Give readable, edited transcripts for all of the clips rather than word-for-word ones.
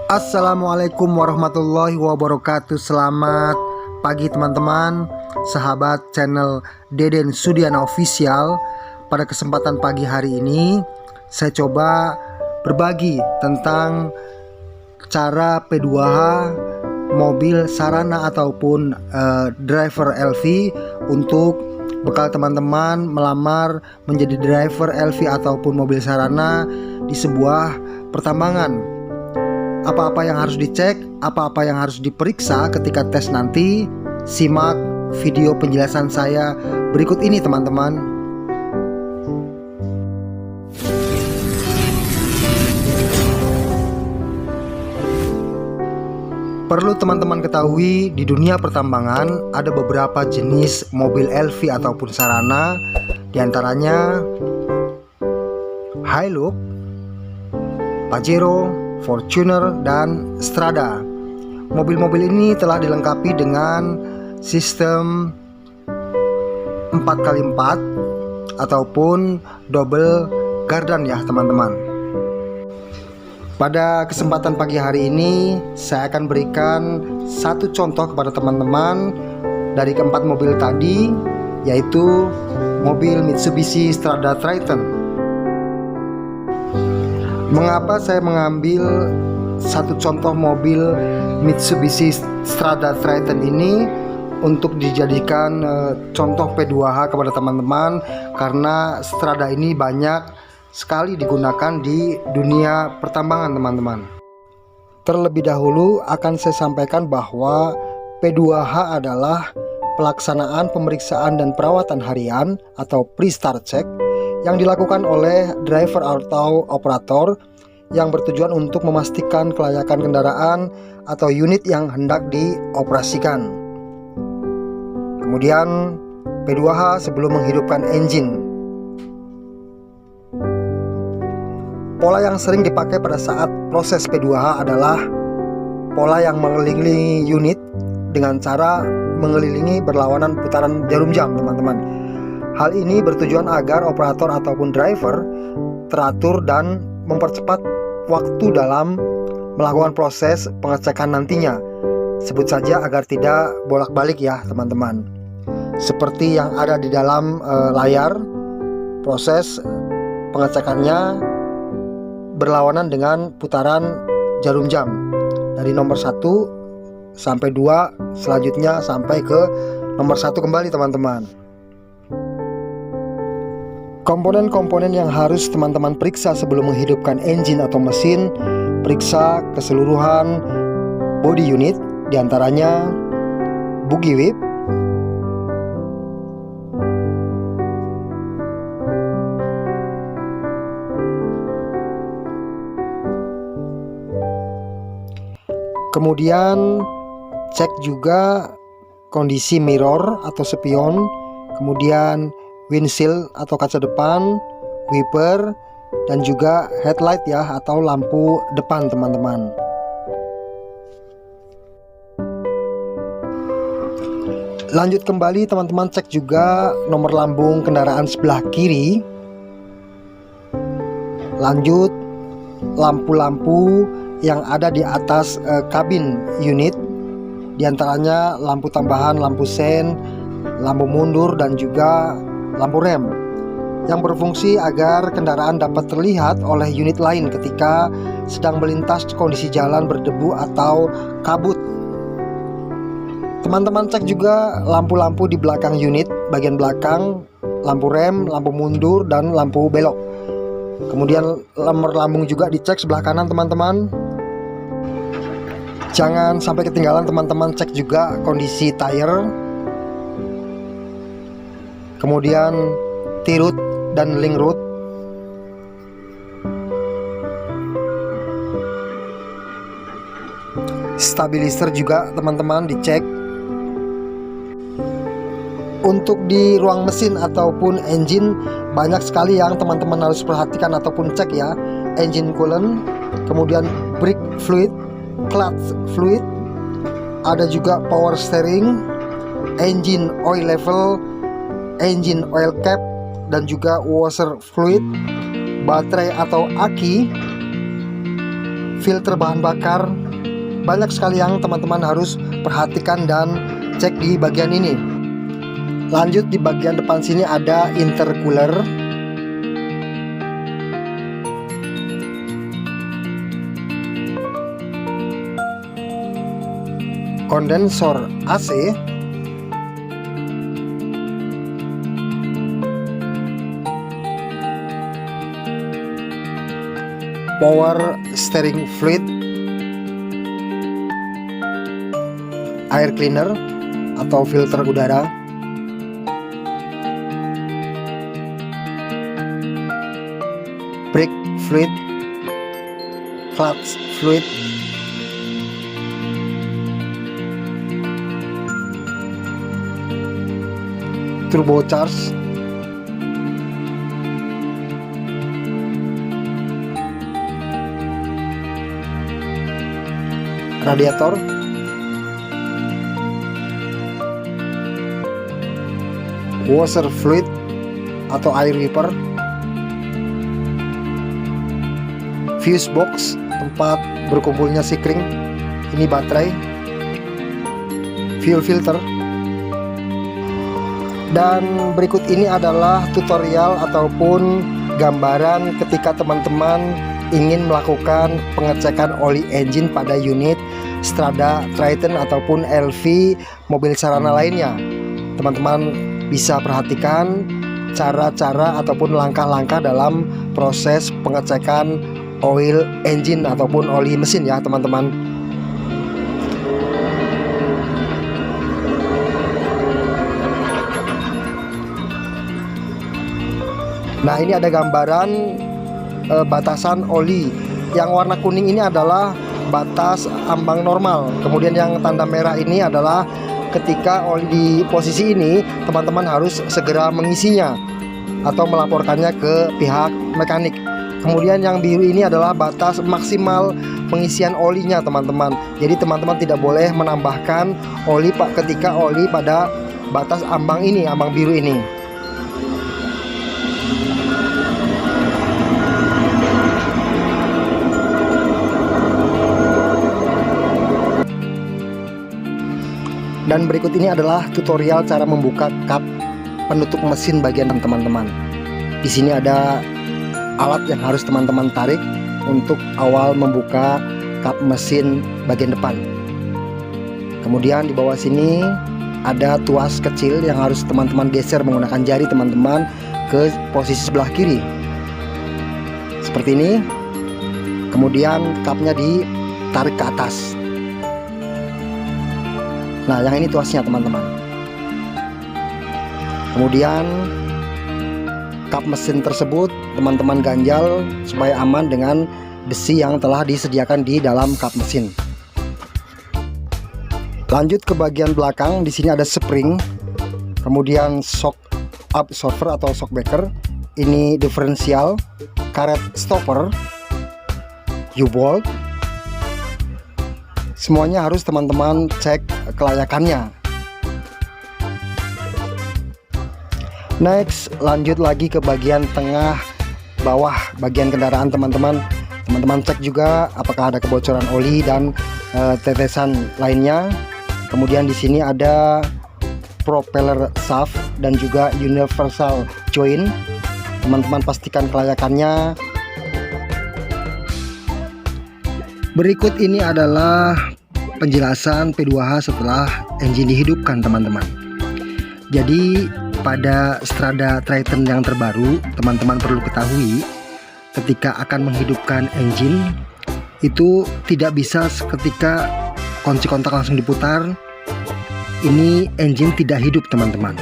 Assalamualaikum warahmatullahi wabarakatuh. Selamat pagi teman-teman, sahabat channel Deden Sudiana Official. Pada kesempatan pagi hari ini saya coba berbagi tentang cara P2H mobil sarana ataupun driver LV untuk bekal teman-teman melamar menjadi driver LV ataupun mobil sarana di sebuah pertambangan. Apa-apa yang harus dicek, apa-apa yang harus diperiksa ketika tes nanti. Simak video penjelasan saya berikut ini teman-teman. Perlu teman-teman ketahui, di dunia pertambangan ada beberapa jenis mobil LV ataupun sarana, diantaranya Hilux, Pajero, Fortuner, dan Strada. Mobil-mobil ini telah dilengkapi dengan sistem 4x4 ataupun double gardan ya teman-teman. Pada kesempatan pagi hari ini saya akan berikan satu contoh kepada teman-teman dari keempat mobil tadi, yaitu mobil Mitsubishi Strada Triton. Mengapa saya mengambil satu contoh mobil Mitsubishi Strada Triton ini untuk dijadikan contoh P2H kepada teman-teman? Karena Strada ini banyak sekali digunakan di dunia pertambangan teman-teman. Terlebih dahulu akan saya sampaikan bahwa P2H adalah pelaksanaan pemeriksaan dan perawatan harian atau pre-start check yang dilakukan oleh driver atau operator yang bertujuan untuk memastikan kelayakan kendaraan atau unit yang hendak dioperasikan. Kemudian P2H sebelum menghidupkan engine. Pola yang sering dipakai pada saat proses P2H adalah pola yang mengelilingi unit dengan cara mengelilingi berlawanan putaran jarum jam teman-teman. Hal ini bertujuan agar operator ataupun driver teratur dan mempercepat waktu dalam melakukan proses pengecekan nantinya. Sebut saja agar tidak bolak-balik ya teman-teman. Seperti yang ada di dalam layar, proses pengecekannya berlawanan dengan putaran jarum jam dari nomor 1 sampai 2, selanjutnya sampai ke nomor 1 kembali teman-teman. Komponen-komponen yang harus teman-teman periksa sebelum menghidupkan engine atau mesin: periksa keseluruhan body unit, diantaranya bogie whip, kemudian cek juga kondisi mirror atau spion, kemudian windshield atau kaca depan, wiper, dan juga headlight ya atau lampu depan teman-teman. Lanjut kembali teman-teman, cek juga nomor lambung kendaraan sebelah kiri. Lanjut lampu-lampu yang ada di atas kabin unit, diantaranya lampu tambahan, lampu sein, lampu mundur, dan juga lampu rem yang berfungsi agar kendaraan dapat terlihat oleh unit lain ketika sedang melintas kondisi jalan berdebu atau kabut. Teman-teman cek juga lampu-lampu di belakang unit, bagian belakang, lampu rem, lampu mundur, dan lampu belok. Kemudian nomor lambung juga dicek sebelah kanan teman-teman. Jangan sampai ketinggalan teman-teman, cek juga kondisi tire, kemudian T-root dan link root. Stabilizer juga teman-teman dicek. Untuk di ruang mesin ataupun engine banyak sekali yang teman-teman harus perhatikan ataupun cek ya. Engine coolant, kemudian brake fluid, clutch fluid, ada juga power steering, engine oil level, engine oil cap, dan juga washer fluid, baterai atau aki, filter bahan bakar. Banyak sekali yang teman-teman harus perhatikan dan cek di bagian ini. Lanjut, di bagian depan sini ada intercooler. Kondensor AC. Power steering fluid. Air cleaner atau filter udara. Brake fluid. Clutch fluid. Turbo charge. Radiator. Washer fluid atau air wiper. Fuse box, tempat berkumpulnya sikring. Ini baterai. Fuel filter. Dan berikut ini adalah tutorial ataupun gambaran ketika teman-teman ingin melakukan pengecekan oli engine pada unit Strada, Triton ataupun LV mobil sarana lainnya. Teman-teman bisa perhatikan cara-cara ataupun langkah-langkah dalam proses pengecekan oil engine ataupun oli mesin ya teman-teman. Nah, ini ada gambaran batasan oli. Yang warna kuning ini adalah batas ambang normal. Kemudian yang tanda merah ini adalah ketika oli di posisi ini, teman-teman harus segera mengisinya atau melaporkannya ke pihak mekanik. Kemudian yang biru ini adalah batas maksimal pengisian olinya teman-teman. Jadi teman-teman tidak boleh menambahkan oli ketika oli pada batas ambang ini, ambang biru ini. Dan berikut ini adalah tutorial cara membuka kap penutup mesin bagian teman-teman. Di sini ada alat yang harus teman-teman tarik untuk awal membuka kap mesin bagian depan. Kemudian di bawah sini ada tuas kecil yang harus teman-teman geser menggunakan jari teman-teman ke posisi sebelah kiri. Seperti ini. Kemudian kapnya ditarik ke atas. Nah, yang ini tuasnya teman-teman. Kemudian kap mesin tersebut teman-teman ganjal supaya aman dengan besi yang telah disediakan di dalam kap mesin. Lanjut ke bagian belakang, di sini ada spring, kemudian shock absorber atau shock breaker, ini diferensial, karet stopper, U-bolt. Semuanya harus teman-teman cek kelayakannya. Next, lanjut lagi ke bagian tengah bawah bagian kendaraan teman-teman. Teman-teman cek juga apakah ada kebocoran oli dan tetesan lainnya. Kemudian di sini ada propeller shaft dan juga universal joint. Teman-teman pastikan kelayakannya. Berikut ini adalah penjelasan P2H setelah engine dihidupkan teman-teman. Jadi pada Strada Triton yang terbaru, teman-teman perlu ketahui ketika akan menghidupkan engine itu tidak bisa seketika kunci kontak langsung diputar, ini engine tidak hidup teman-teman.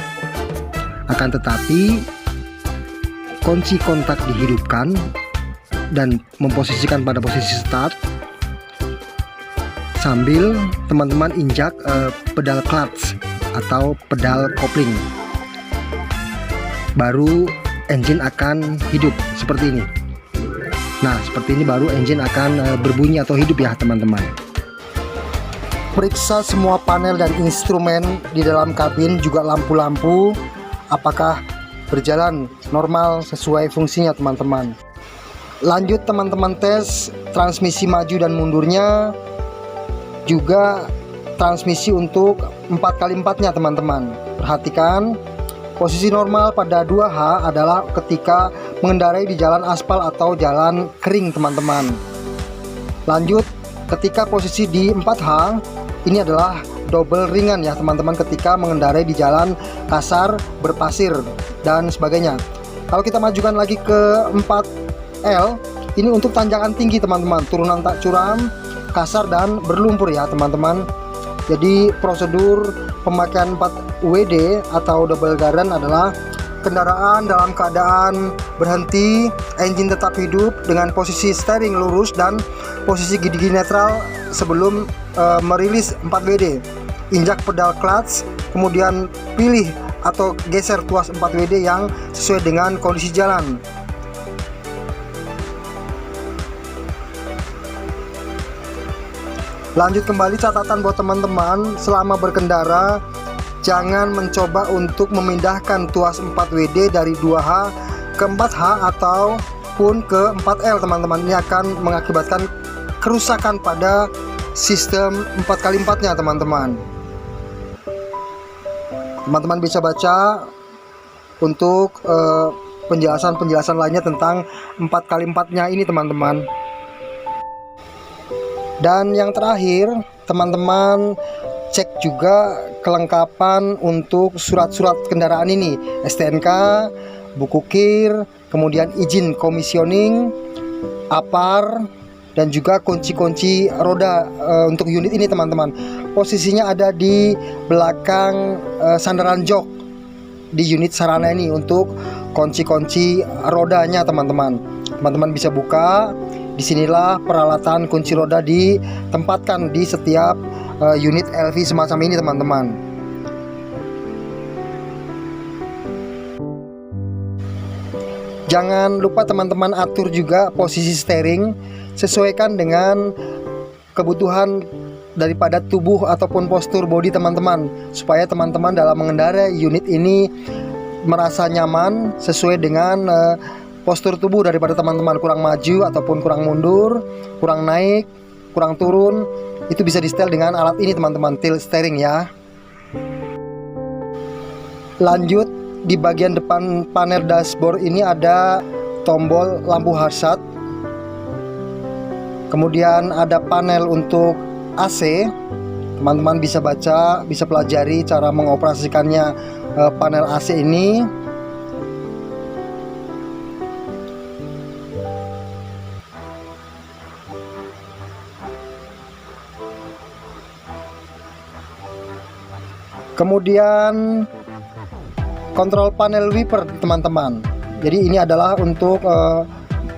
Akan tetapi kunci kontak dihidupkan dan memposisikan pada posisi start sambil teman-teman injak pedal clutch atau pedal kopling, baru engine akan hidup seperti ini. Nah, seperti ini baru engine akan berbunyi atau hidup ya teman-teman. Periksa semua panel dan instrumen di dalam kabin, juga lampu-lampu apakah berjalan normal sesuai fungsinya teman-teman. Lanjut teman-teman tes transmisi maju dan mundurnya, juga transmisi untuk 4x4-nya teman-teman. Perhatikan, posisi normal pada 2H adalah ketika mengendarai di jalan aspal atau jalan kering teman-teman. Lanjut, ketika posisi di 4H, ini adalah double ringan ya teman-teman, ketika mengendarai di jalan kasar, berpasir, dan sebagainya. Kalau kita majukan lagi ke 4L, ini untuk tanjakan tinggi teman-teman, turunan tak curam, kasar, dan berlumpur ya teman-teman. Jadi prosedur pemakaian 4WD atau double garden adalah kendaraan dalam keadaan berhenti, engine tetap hidup dengan posisi steering lurus dan posisi gigi netral sebelum merilis 4WD. Injak pedal clutch, kemudian pilih atau geser tuas 4WD yang sesuai dengan kondisi jalan. Lanjut kembali, catatan buat teman-teman, selama berkendara jangan mencoba untuk memindahkan tuas 4WD dari 2H ke 4H ataupun ke 4L teman-teman. Ini akan mengakibatkan kerusakan pada sistem 4x4-nya teman-teman. Teman-teman bisa baca untuk penjelasan-penjelasan lainnya tentang 4x4-nya ini teman-teman. Dan yang terakhir, teman-teman cek juga kelengkapan untuk surat-surat kendaraan ini, STNK, buku KIR, kemudian izin komisioning, APAR, dan juga kunci-kunci roda untuk unit ini teman-teman. Posisinya ada di belakang sandaran jok di unit Sarana ini untuk kunci-kunci rodanya teman-teman. Teman-teman bisa buka. Disinilah peralatan kunci roda ditempatkan di setiap unit LV semacam ini teman-teman. Jangan lupa teman-teman atur juga posisi steering, sesuaikan dengan kebutuhan daripada tubuh ataupun postur bodi teman-teman, supaya teman-teman dalam mengendarai unit ini merasa nyaman sesuai dengan postur tubuh daripada teman-teman. Kurang maju ataupun kurang mundur, kurang naik, kurang turun, itu bisa di setel dengan alat ini teman-teman, tilt steering ya. Lanjut, di bagian depan panel dashboard ini ada tombol lampu hazard, kemudian ada panel untuk AC. Teman-teman bisa baca, bisa pelajari cara mengoperasikannya panel AC ini. Kemudian kontrol panel wiper teman-teman. Jadi ini adalah untuk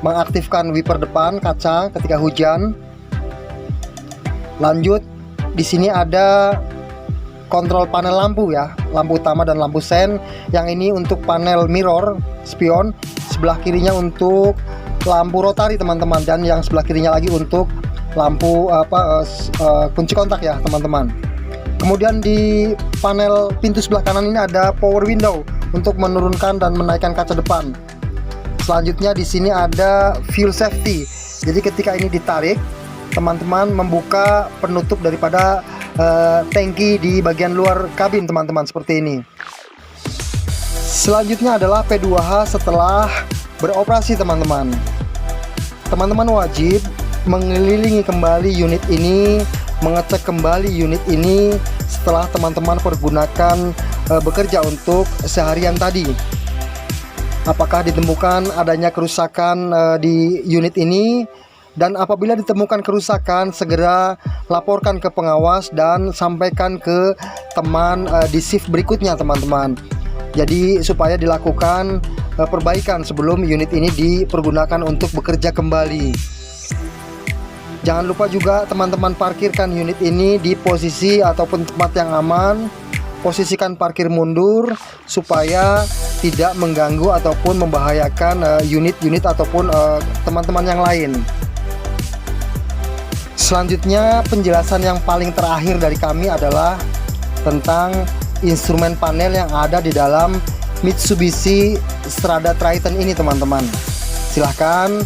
mengaktifkan wiper depan kaca ketika hujan. Lanjut, di sini ada kontrol panel lampu ya, lampu utama dan lampu sen. Yang ini untuk panel mirror spion, sebelah kirinya untuk lampu rotari teman-teman, dan yang sebelah kirinya lagi untuk lampu kunci kontak ya teman-teman. Kemudian di panel pintu sebelah kanan ini ada power window untuk menurunkan dan menaikkan kaca depan. Selanjutnya di sini ada fuel safety. Jadi ketika ini ditarik, teman-teman membuka penutup daripada tangki di bagian luar kabin teman-teman, seperti ini. Selanjutnya adalah P2H setelah beroperasi teman-teman. Teman-teman wajib mengelilingi kembali unit ini, mengecek kembali unit ini setelah teman-teman pergunakan bekerja untuk seharian tadi. Apakah ditemukan adanya kerusakan di unit ini, dan apabila ditemukan kerusakan segera laporkan ke pengawas dan sampaikan ke teman di shift berikutnya teman-teman. Jadi supaya dilakukan perbaikan sebelum unit ini dipergunakan untuk bekerja kembali. Jangan lupa juga teman-teman parkirkan unit ini di posisi ataupun tempat yang aman. Posisikan parkir mundur supaya tidak mengganggu ataupun membahayakan unit-unit ataupun teman-teman yang lain. Selanjutnya, penjelasan yang paling terakhir dari kami adalah tentang instrumen panel yang ada di dalam Mitsubishi Strada Triton ini teman-teman. Silahkan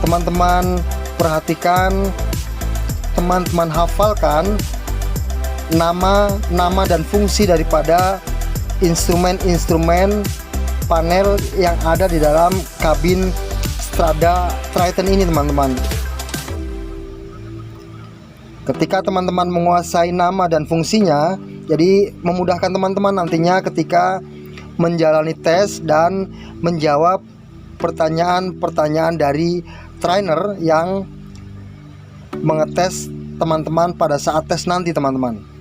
teman-teman perhatikan, teman-teman hafalkan nama dan fungsi daripada instrumen-instrumen panel yang ada di dalam kabin Strada Triton ini, teman-teman. Ketika teman-teman menguasai nama dan fungsinya, jadi memudahkan teman-teman nantinya ketika menjalani tes dan menjawab pertanyaan-pertanyaan dari trainer yang mengetes teman-teman pada saat tes nanti, teman-teman.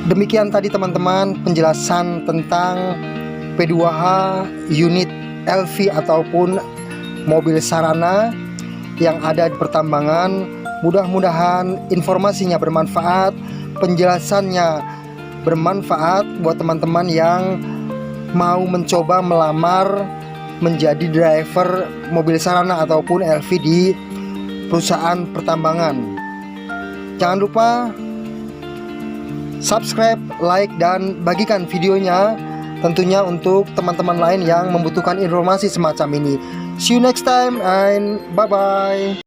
Demikian tadi teman-teman penjelasan tentang P2H unit LV ataupun mobil sarana yang ada di pertambangan. Mudah-mudahan informasinya bermanfaat, penjelasannya bermanfaat buat teman-teman yang mau mencoba melamar menjadi driver mobil sarana ataupun LV di perusahaan pertambangan. Jangan lupa subscribe, like, dan bagikan videonya tentunya untuk teman-teman lain yang membutuhkan informasi semacam ini. See you next time and bye-bye.